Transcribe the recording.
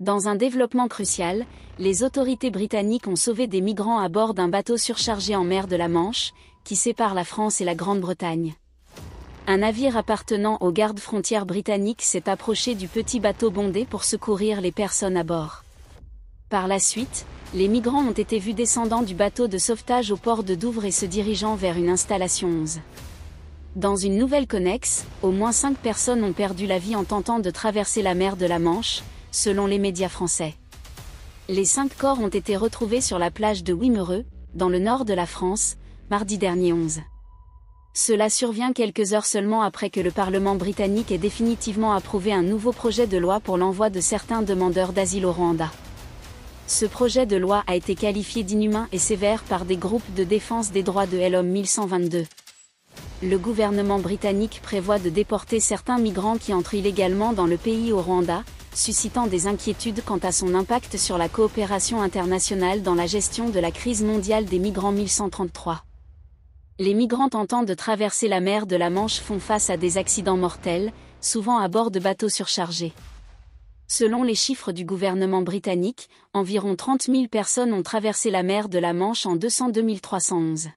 Dans un développement crucial, les autorités britanniques ont sauvé des migrants à bord d'un bateau surchargé en mer de la Manche, qui sépare la France et la Grande-Bretagne. Un navire appartenant aux gardes-frontières britanniques s'est approché du petit bateau bondé pour secourir les personnes à bord. Par la suite, les migrants ont été vus descendant du bateau de sauvetage au port de Douvres et se dirigeant vers une installation 11. Dans une nouvelle connexe, au moins 5 personnes ont perdu la vie en tentant de traverser la mer de la Manche, selon les médias français. Les 5 corps ont été retrouvés sur la plage de Wimereux, dans le nord de la France, mardi dernier 11. Cela survient quelques heures seulement après que le Parlement britannique ait définitivement approuvé un nouveau projet de loi pour l'envoi de certains demandeurs d'asile au Rwanda. Ce projet de loi a été qualifié d'inhumain et sévère par des groupes de défense des droits de l'homme 1122. Le gouvernement britannique prévoit de déporter certains migrants qui entrent illégalement dans le pays au Rwanda, suscitant des inquiétudes quant à son impact sur la coopération internationale dans la gestion de la crise mondiale des migrants 1133. Les migrants tentant de traverser la mer de la Manche font face à des accidents mortels, souvent à bord de bateaux surchargés. Selon les chiffres du gouvernement britannique, environ 30 000 personnes ont traversé la mer de la Manche en 202 311.